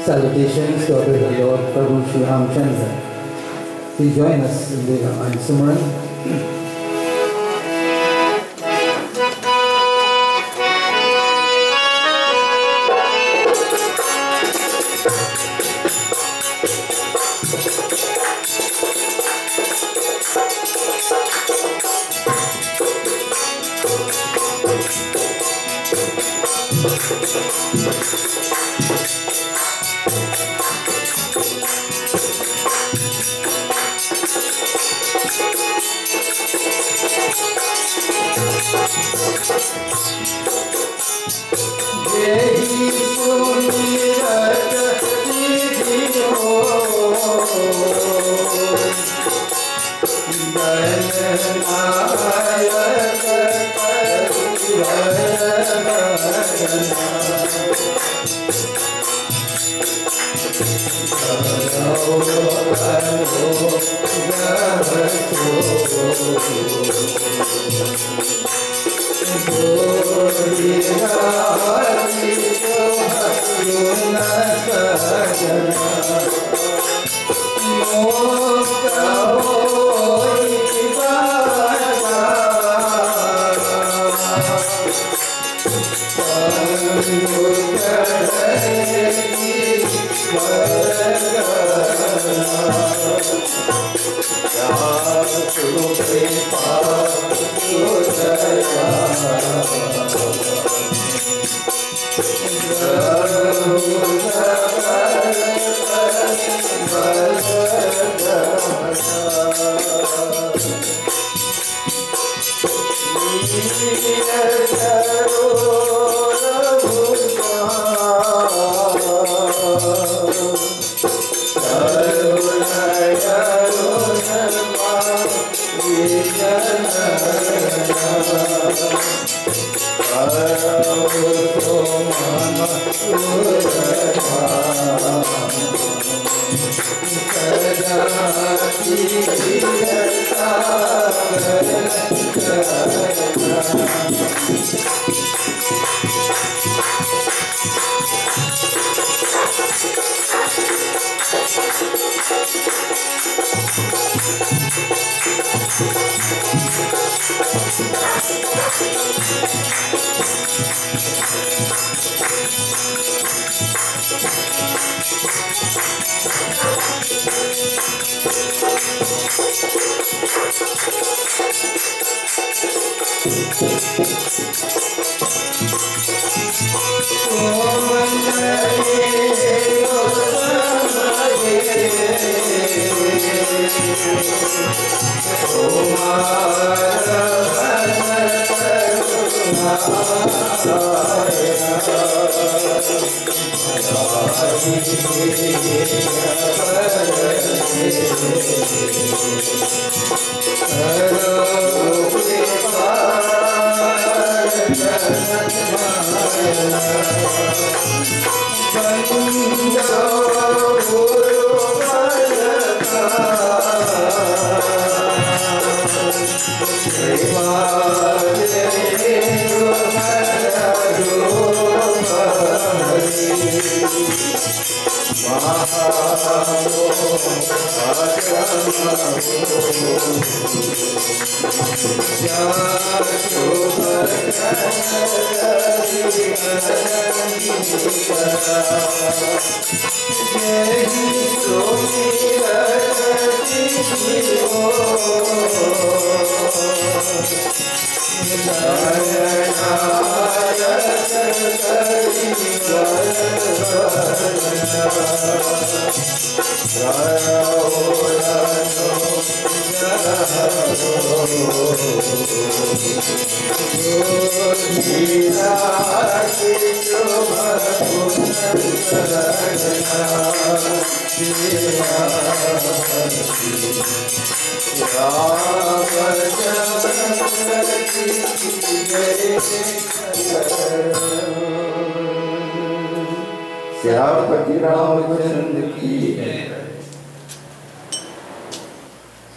Salutations to our Lord Prabhu Shri Ram. Please join us in the Ramayan Sumaran.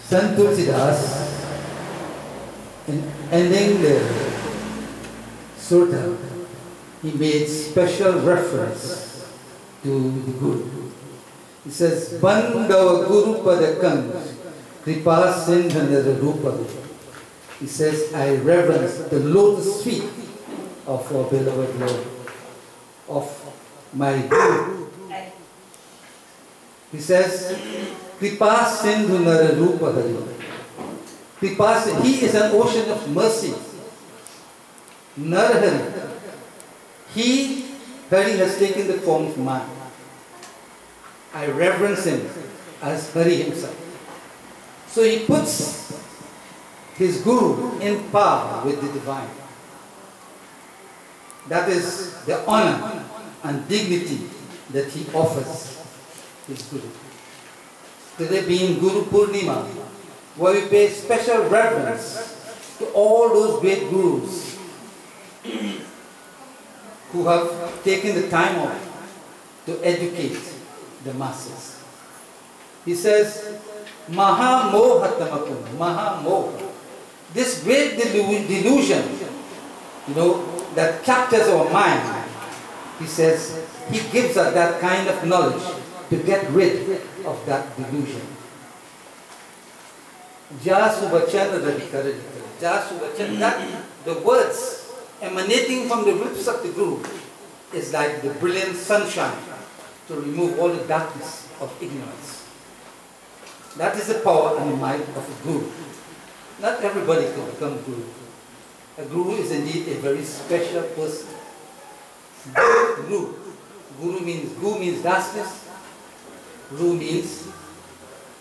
Sant Tulsidas, in ending the Sutta, he made special reference to the Guru. He says, Bandava Guru Padakam Kripa Sindhanara Rupa. He says, I reverence the lotus feet of our beloved Lord, of my Guru. He says, Kripa Sindhanara Rupa Hari. Kripa, he is an ocean of mercy. Narahari. He, Hari, has taken the form of man. I reverence him as Hari himself. So he puts his Guru in par with the divine. That is the honor and dignity that he offers his Guru. Today being Guru Purnima, where we pay special reverence to all those great Gurus who have taken the time off to educate the masses. He says, Maha Mohatamakum, Maha Moha. This great delusion, that captures our mind, he says, he gives us that kind of knowledge to get rid of that delusion. That the words emanating from the lips of the Guru is like the brilliant sunshine to remove all the darkness of ignorance. That is the power and the might of a Guru. Not everybody can become a Guru. A Guru is indeed a very special person. Guru. Guru means darkness. Ru means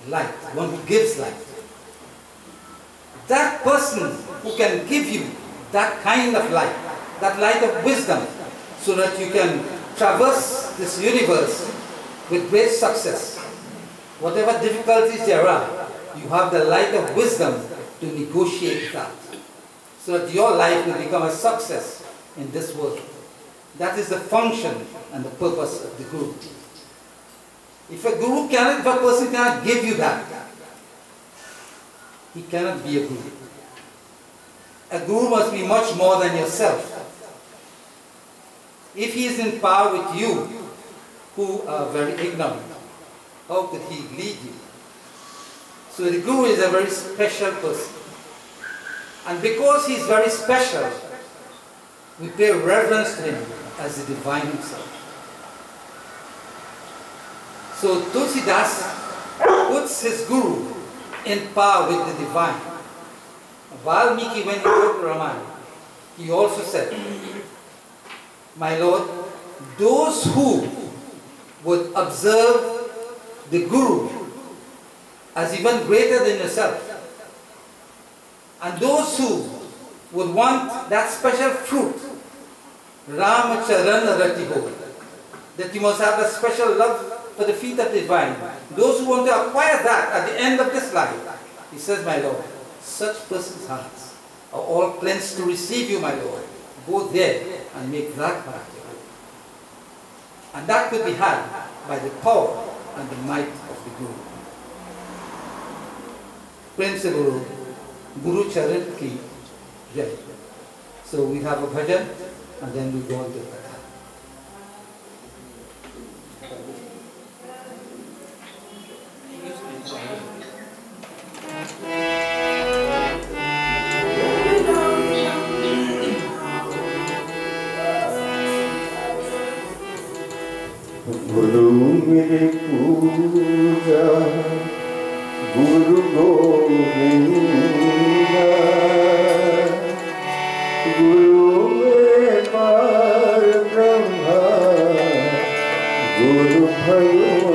light, one who gives light. That person who can give you that kind of light, that light of wisdom, so that you can traverse this universe with great success. Whatever difficulties there are, you have the light of wisdom to negotiate that, so that your life will become a success in this world. That is the function and the purpose of the Guru. If a person cannot give you that, he cannot be a Guru. A Guru must be much more than yourself. If he is in power with you, who are very ignorant, how could he lead you? So the Guru is a very special person. And because he is very special, we pay reverence to him as the divine himself. So Tulsidas puts his Guru in par with the divine. Valmiki, when he wrote Ramayan, he also said, my Lord, those who would observe the Guru as even greater than yourself, and those who would want that special fruit, Ram Charan Ratiho, that you must have a special love for the feet of the divine. Those who want to acquire that at the end of this life, he says, my Lord, such persons' hearts are all cleansed to receive you, my Lord. Go there and make that practical. And that could be had by the power and the might of the Guru. Prem se Guru, Guru Charan ki Jai. So we have a bhajan and then we go on to that. Guru mere pooja, Guru Govinda, Guru mere par Brahma, Guru Guru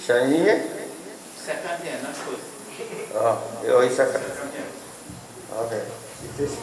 Shiny है? Second year, not first. Oh, it's second. Okay. It is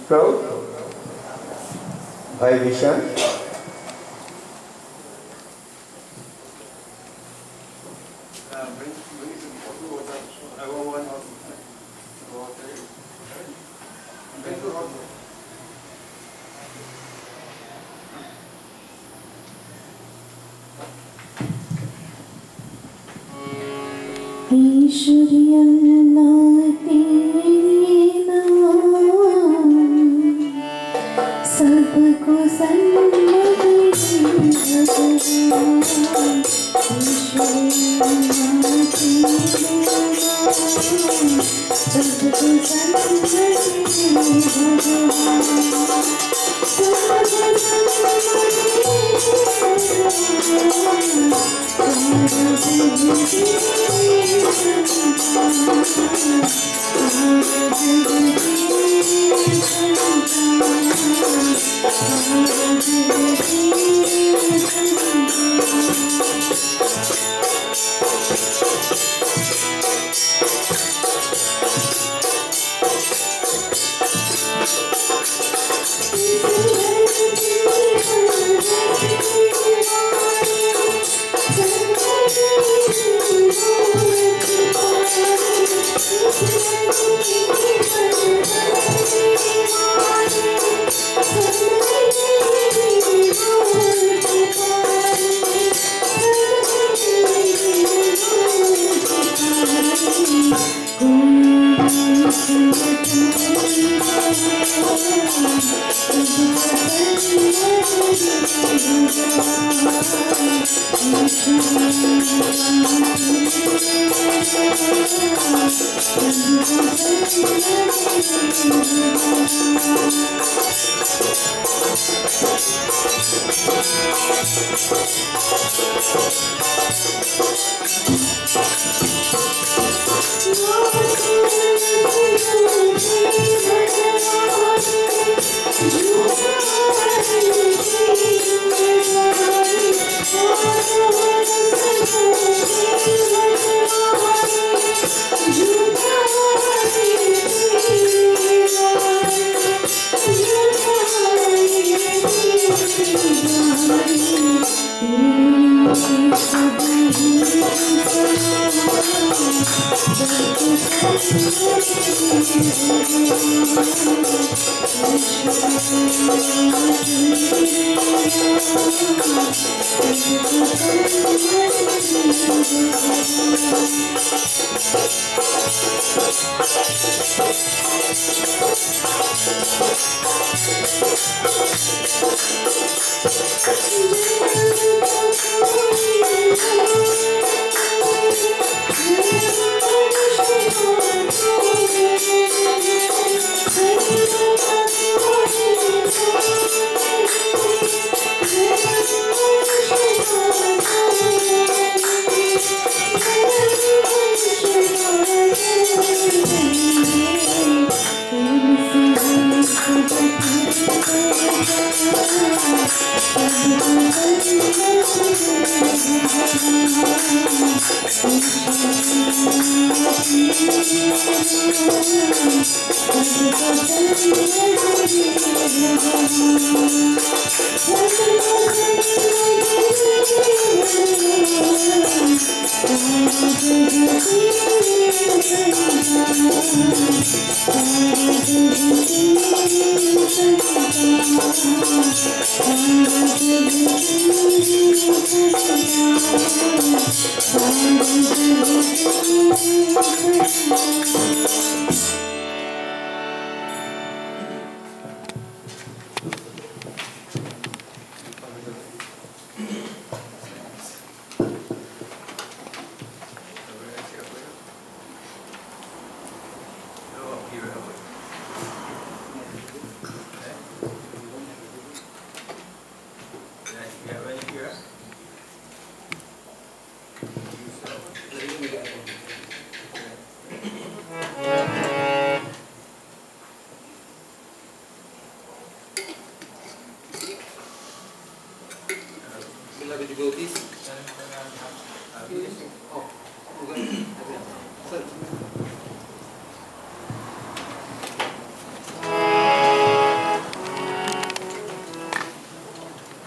Proud? Bhai Vishan?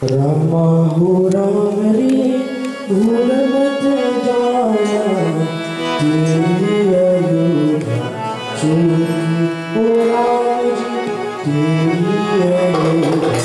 Rama Hurari Bhulavat Jaya Teri Ayudha Churi Puraji Teri Ayudha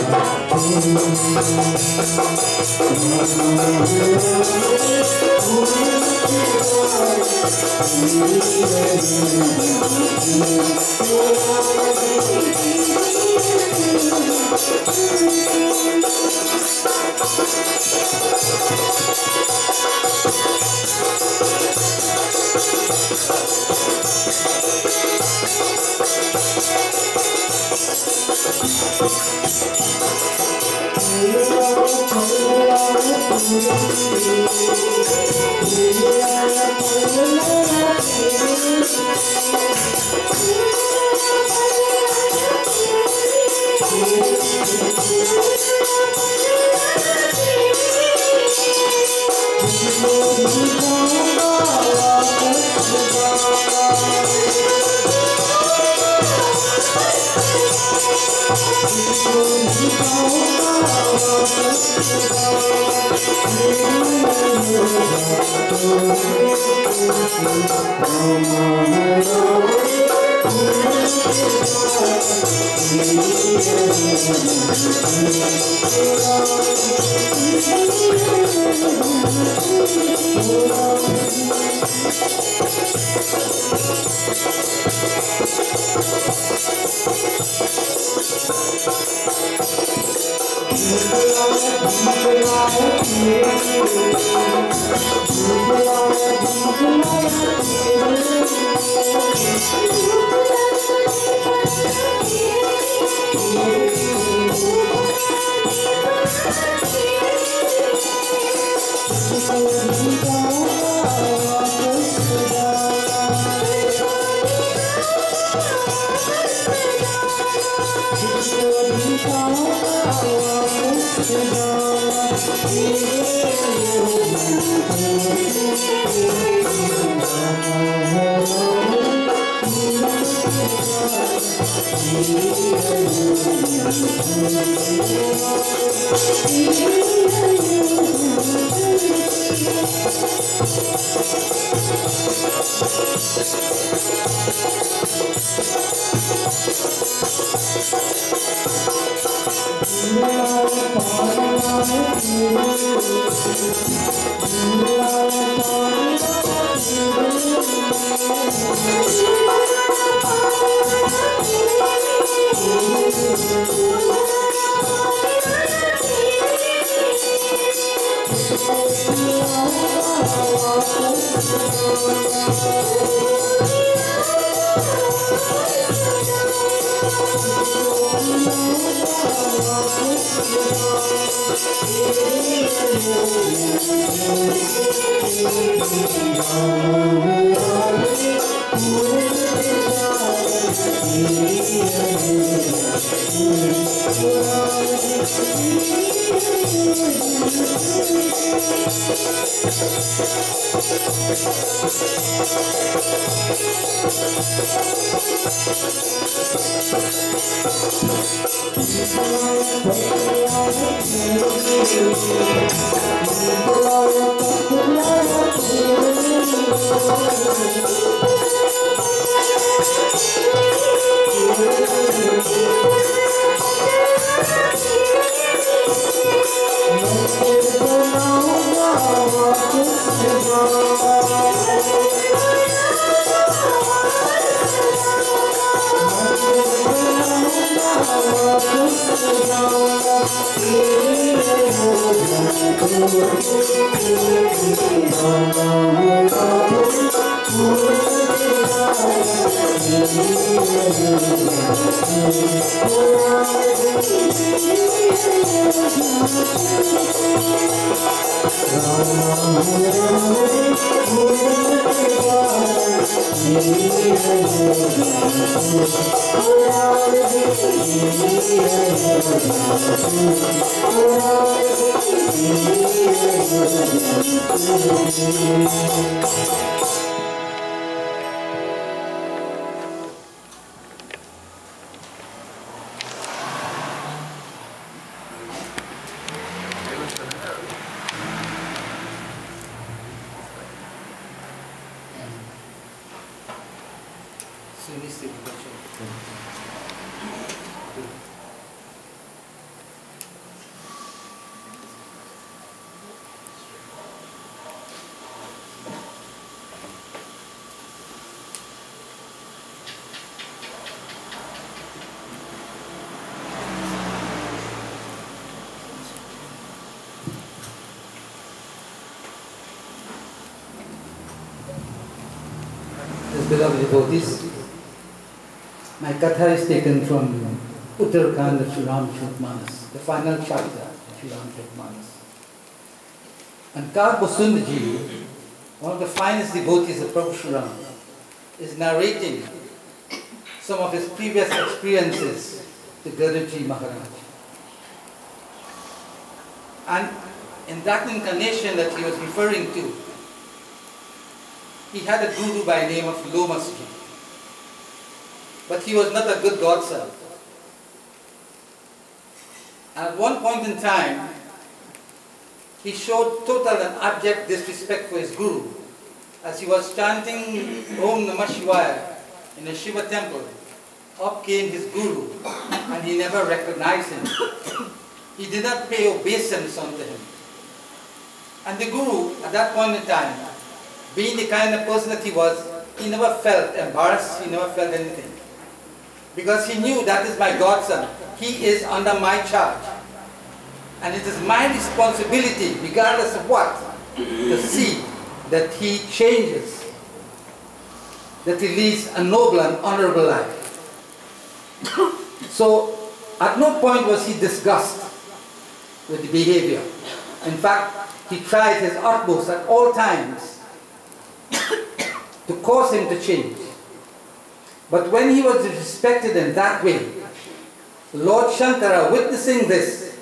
Beloved devotees, my katha is taken from Uttarakhand of Shri Ram, the final chapter of Shri Ram. And Khaag one of the finest devotees of Prabhu Shri Ram, is narrating some of his previous experiences to Garud Maharaj. And in that incarnation that he was referring to, he had a guru by name of Lomasji. But he was not a good godson. At one point in time, he showed total and abject disrespect for his guru. As he was chanting Om Namah Shivaya in a Shiva temple, up came his guru and he never recognized him. He did not pay obeisance unto him. And the guru, at that point in time, being the kind of person that he was, he never felt embarrassed, he never felt anything. Because he knew that is my godson, he is under my charge. And it is my responsibility, regardless of what, to see that he changes, that he leads a noble and honorable life. So, at no point was he disgusted with the behavior. In fact, he tried his utmost at all times to cause him to change. But when he was disrespected in that way, Lord Shankara, witnessing this,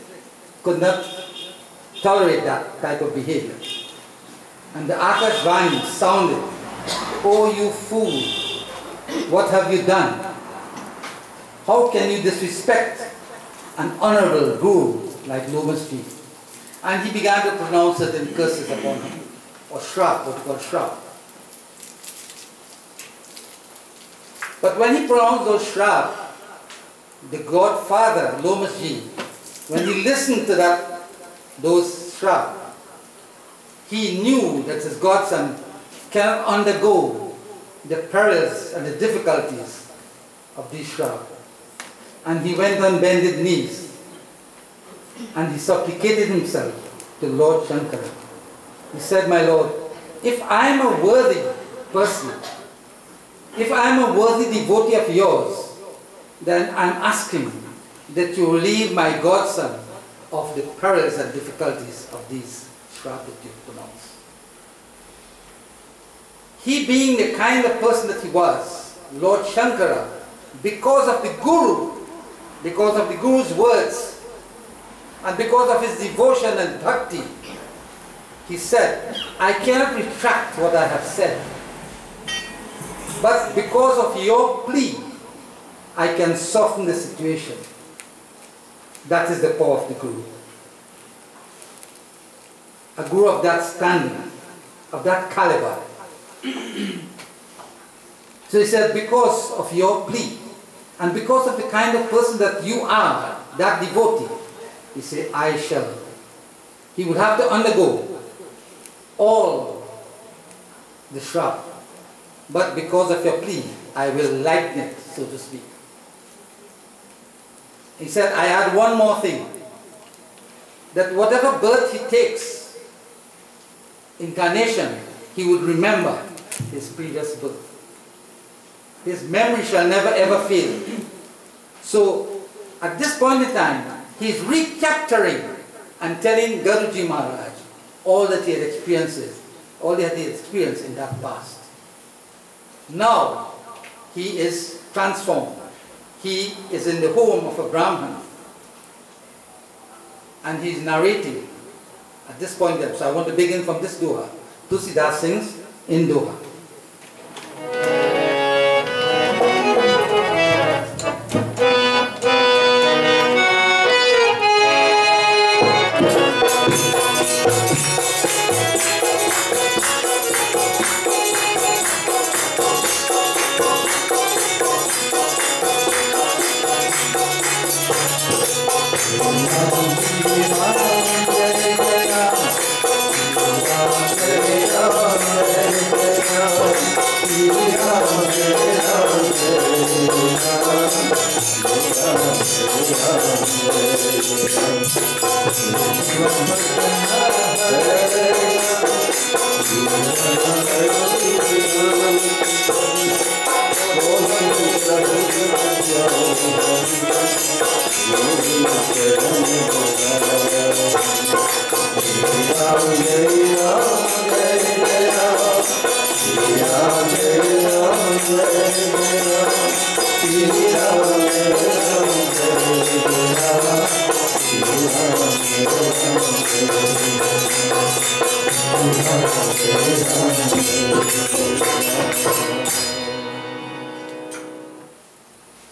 could not tolerate that type of behavior. And the Akash Vani sounded, "Oh you fool, what have you done? How can you disrespect an honorable guru like Lomasji?" And he began to pronounce certain curses upon him, or shrap, what we call shrap. But when he pronounced those shrap, the godfather, Lomasji, when he listened to those shrap, he knew that his godson cannot undergo the perils and the difficulties of these shrap. And he went on bended knees and he supplicated himself to Lord Shankara. He said, "My Lord, if I am a worthy person, if I am a worthy devotee of yours, then I am asking that you relieve my godson of the perils and difficulties of these shrap that you pronounce." He being the kind of person that he was, Lord Shankara, because of the Guru's words, and because of his devotion and bhakti, he said, "I cannot retract what I have said. But because of your plea, I can soften the situation." That is the power of the Guru. A Guru of that standing, of that caliber. So he said, because of your plea, and because of the kind of person that you are, that devotee, he said, I shall. He would have to undergo all the shrap. But because of your plea, I will lighten it, so to speak. He said, I add one more thing, that whatever birth he takes, incarnation, he would remember his previous birth. His memory shall never ever fail. So, at this point in time, he's recapturing and telling Garudji Maharaj all that he had experienced, all that he had experienced in that past. Now, he is transformed. He is in the home of a Brahmin. And he's narrating at this point. So I want to begin from this Doha. Tulsidas sings in Doha.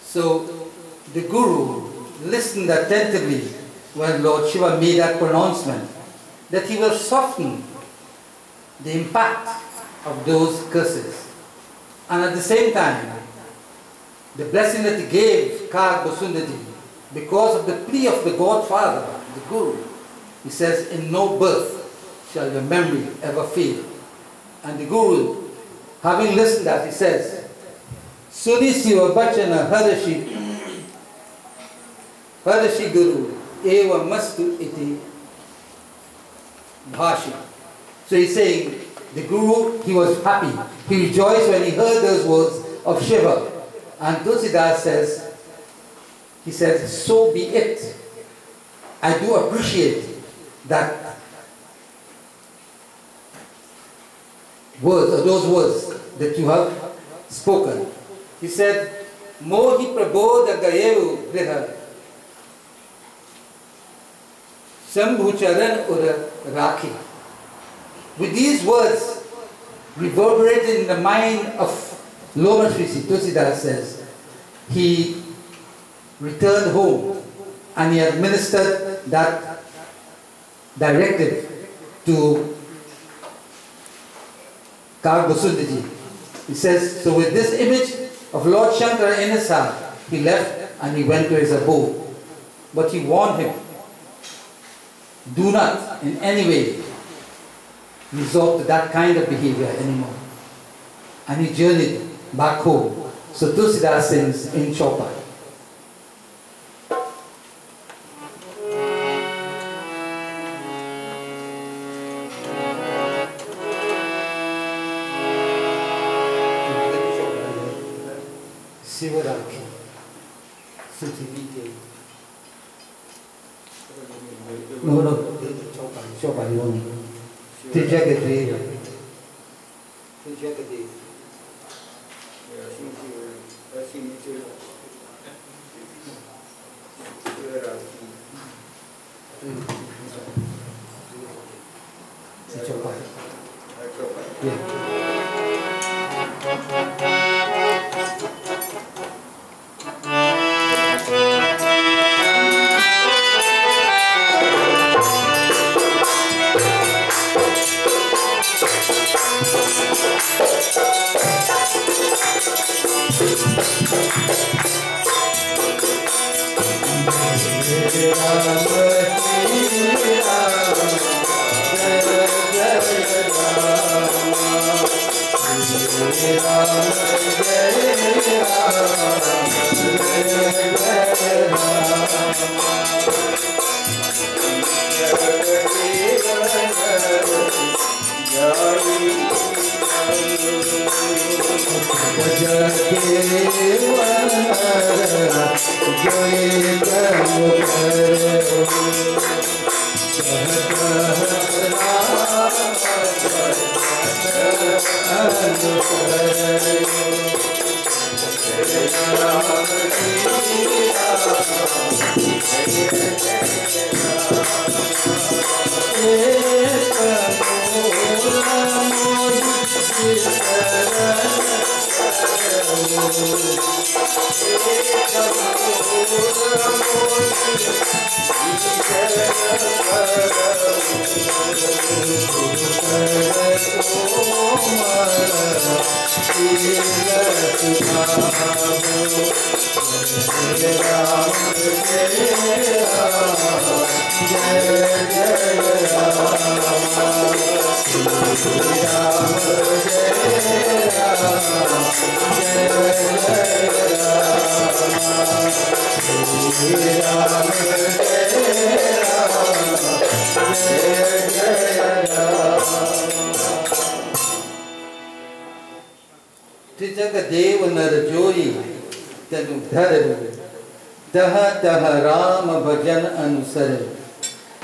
So the Guru listened attentively when Lord Shiva made that pronouncement that he will soften the impact of those curses. And at the same time, the blessing that he gave Khaag Basundaji, because of the plea of the Godfather, the Guru, he says, in no birth shall your memory ever fail. And the Guru, having listened to that, he says, Suni Siva Bachana Harashi Guru Eva Mastu Iti Bhashi. So he's saying, the Guru, he was happy. He rejoiced when he heard those words of Shiva. And Tulsidas says, he says, so be it. I do appreciate that words, or those words that you have spoken. He said, Mohi Prabodha Gayevu Griha Shambhucharan Ura Rakhi. With these words reverberated in the mind of Loma Shrisi, Tulsidas says, he returned home and he administered that directive to Khaag Basundaji. He says, so with this image of Lord Shankara in his heart, he left and he went to his abode. But he warned him, do not in any way resort to that kind of behavior anymore. And he journeyed back home. So Tulsidas sings in Chopar. Sivaraki, Sutivite. No, Chopar, you only. Trijagadeva. Trijagadeva. Shri Ram,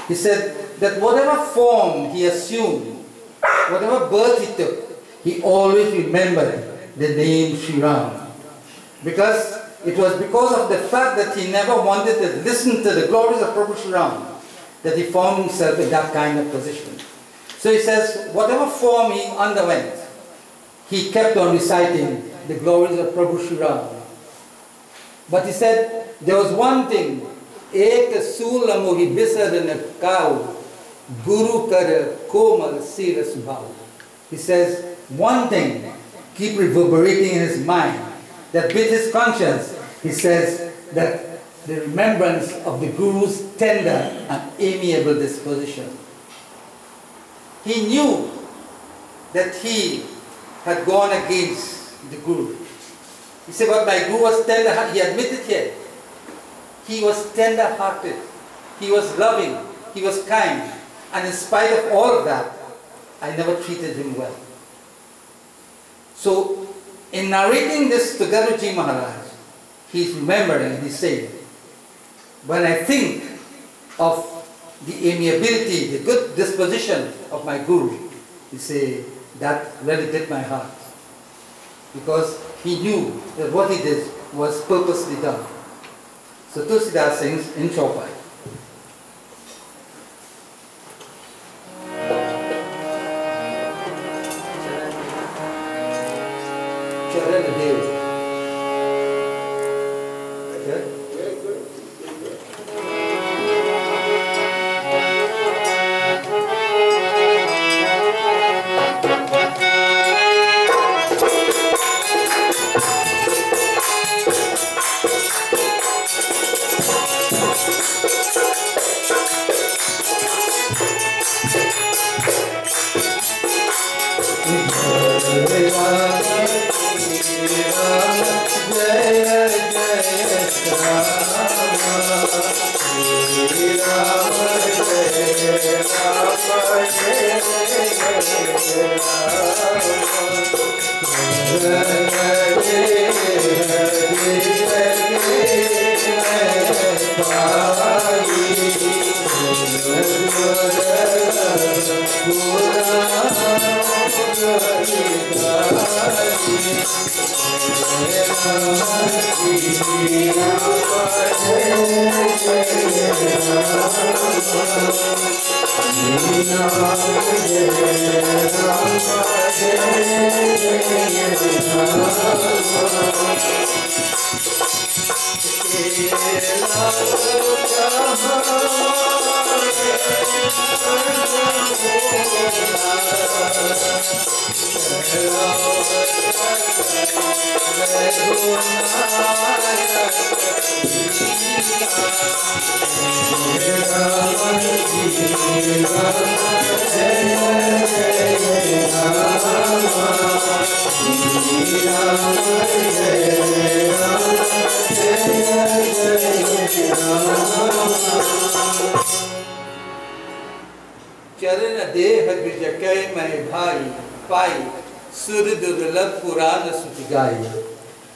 He said that whatever form he assumed, whatever birth he took, he always remembered the name Shri Ram. Because it was because of the fact that he never wanted to listen to the glories of Prabhu Shri Ram that he found himself in that kind of position. So he says, whatever form he underwent, he kept on reciting the glories of Prabhu Shri Ram. But he said, there was one thing, Ek sula mohi bisadana kau, Guru kara komal sira subhav. He says, one thing, keep reverberating in his mind, that with his conscience, he says that the remembrance of the Guru's tender and amiable disposition. He knew that he had gone against the Guru. He said, but my Guru was tender-hearted. He admitted here. He was tender-hearted. He was loving. He was kind. And in spite of all of that, I never treated him well. So, in narrating this to Garuji Maharaj, he's remembering and he's saying, when I think of the amiability, the good disposition of my Guru, he said, that really did my heart. Because he knew that what he did was purposely done. So Tulsidas sings in Chaupai. Charan Deo.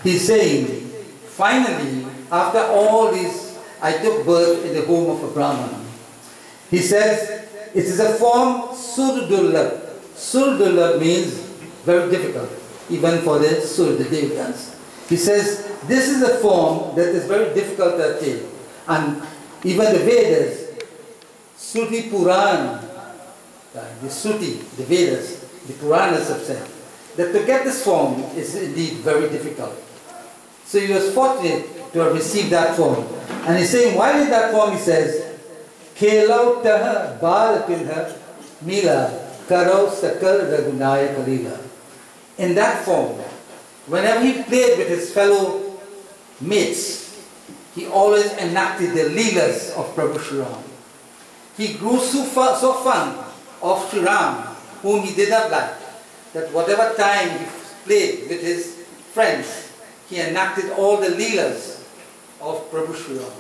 He's saying, finally, after all this, I took birth in the home of a Brahman. He says, it is a form Surdurlabh. Surdurlabh means very difficult, even for the Devas. He says, this is a form that is very difficult to attain. And even the Vedas, Shruti Puran, the Shruti, the Vedas, the Puranas have said, that to get this form is indeed very difficult. So he was fortunate to have received that form. And he's saying, why did that form? He says, Kelau taha bal pinha mila karo sakal ragunaya kalila. In that form, whenever he played with his fellow mates, he always enacted the leelas of Prabhu Shri Ram. He grew so fond of Shri Ram, whom he did not like, that whatever time he played with his friends, he enacted all the leelas of Prabhu Shri Ram.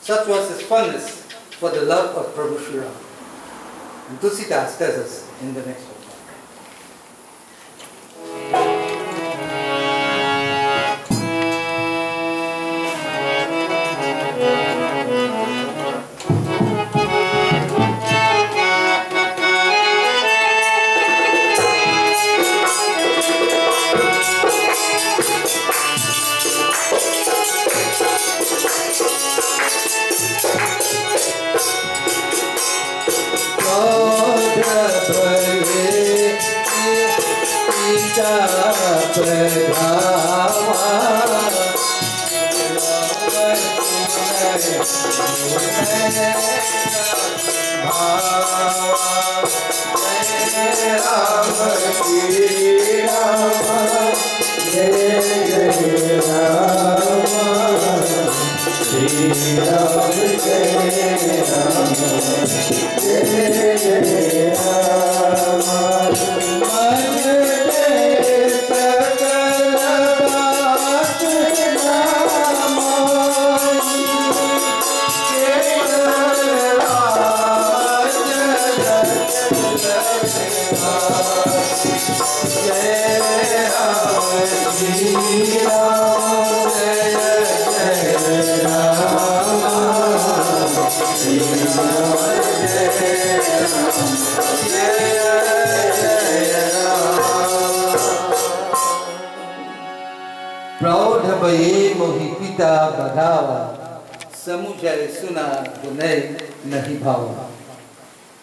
Such was his fondness for the love of Prabhu Shri Ram. And Tulsidas tells us in the next one.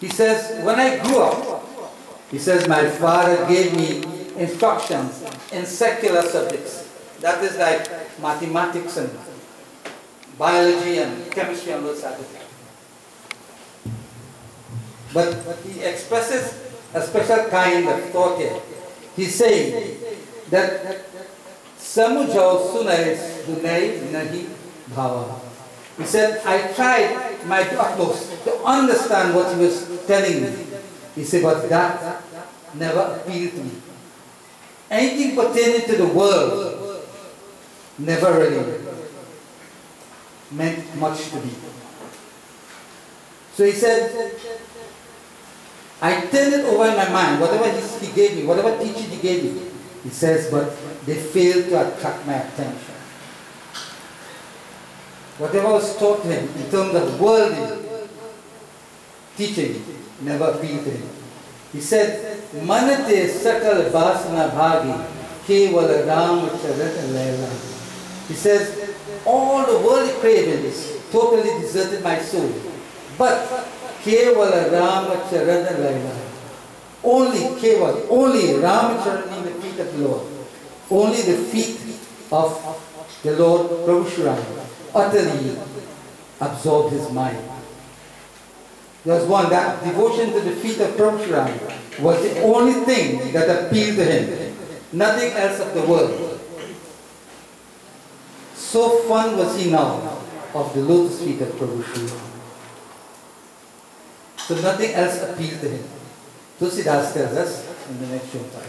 He says, when I grew up, he says, my father gave me instructions in secular subjects. That is like mathematics and biology and chemistry and those type of things. But he expresses a special kind of thought here. He's saying that Samujao Sunai Dunai Nahi Bhava. He said, I tried my utmost to understand what he was telling me. He said, but that never appealed to me. Anything pertaining to the world never really meant much to me. So he said, I turned it over in my mind, whatever he gave me, whatever teaching he gave me. He says, but they failed to attract my attention. Whatever was taught him in terms of worldly teaching never appealed to him. He said, Manate sakal vasana bhagi kevala ram charat layla. He says, all the worldly cravings totally deserted my soul. But kevala ram charat layla. Only keval, only Ramacharan in the feet of the Lord. Only the feet of the Lord Prabhu Shri Ram utterly absorbed his mind. There was one, that devotion to the feet of Prabhu Shri Ram was the only thing that appealed to him. Nothing else of the world. So fond was he now of the lotus feet of Prabhu Shri Ram. So nothing else appealed to him. Tulsidas tells us in the next shofar.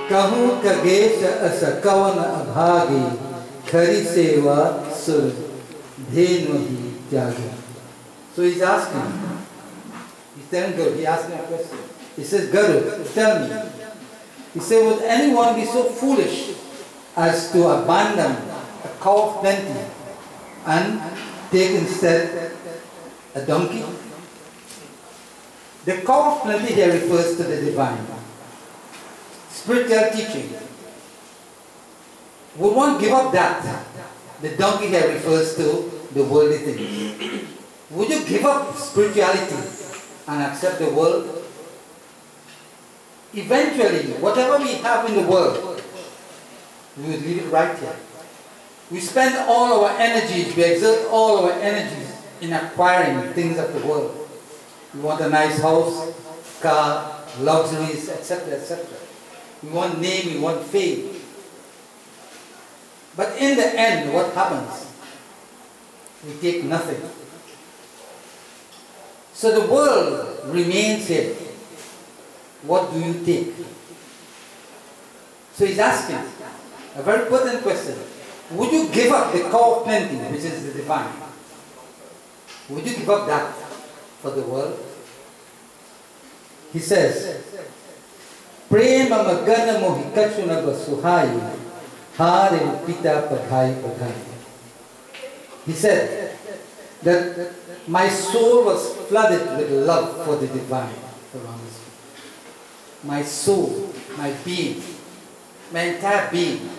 कहूँ कगेश अस कवन अभागी खरी सेवा सुर धेनु ही त्यागी. So he's asking, he's telling Garud, he asked me a question. He says, Garud, tell me. He said, would anyone be so foolish as to abandon a cow of plenty and take instead a donkey? The cow of plenty here refers to the divine. Spiritual teaching. Would one give up that? The donkey here refers to the worldly things. Would you give up spirituality and accept the world? Eventually, whatever we have in the world, we will leave it right here. We spend all our energies, we exert all our energies in acquiring things of the world. We want a nice house, car, luxuries, etc., etc. We want name, we want fame. But in the end, what happens? We take nothing. So the world remains here. What do you take? So he's asking a very pertinent question. Would you give up the cow of plenty, which is the divine? Would you give up that for the world? He says, Prema magana mohikachuna basuhai hare pita padhai padhai. He said that my soul was flooded with love for the divine around us. My soul, my being, my entire being,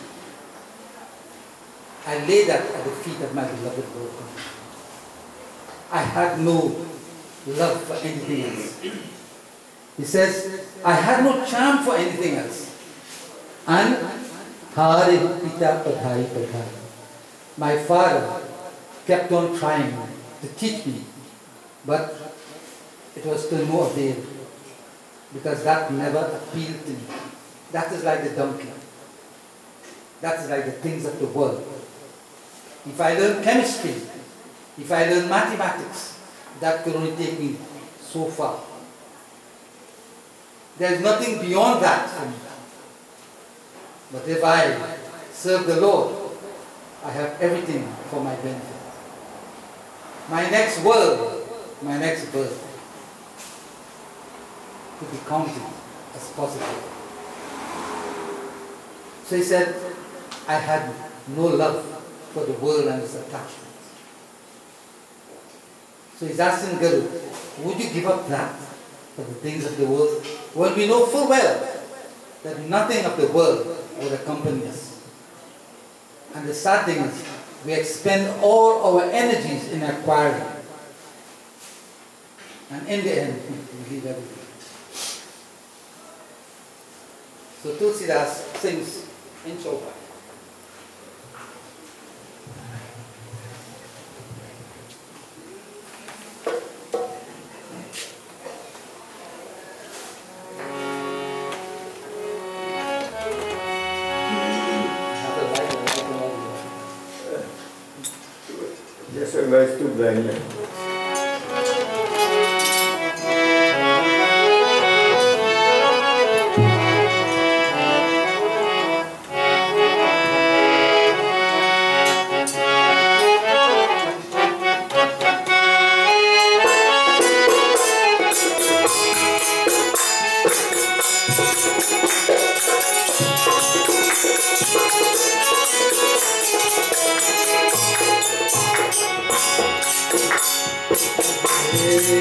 I laid that at the feet of my beloved Lord. I had no love for anything else. He says, I had no charm for anything else. And Hare Pita Padhai Padhai. My father kept on trying to teach me, but it was to no avail, because that never appealed to me. That is like the donkey. That is like the things of the world. If I learn chemistry, if I learn mathematics, that could only take me so far. There is nothing beyond that for me. But if I serve the Lord, I have everything for my benefit. My next world, my next birth, could be counted as possible. So he said, I had no love for the world and its attachments. So he's asking Garud, would you give up that for the things of the world? Well, we know full well that nothing of the world would accompany us. And the sad thing is, we expend all our energies in acquiring. And in the end, we leave everything. So Tulsidas sings in Chaupai. Just a nice to blind. Shri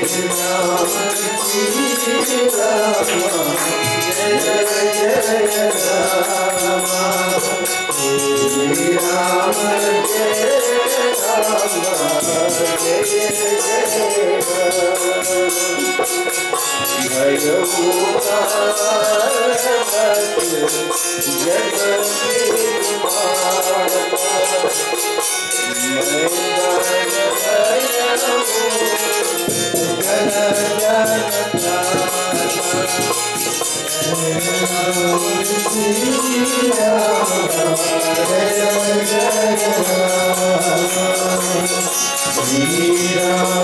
Ram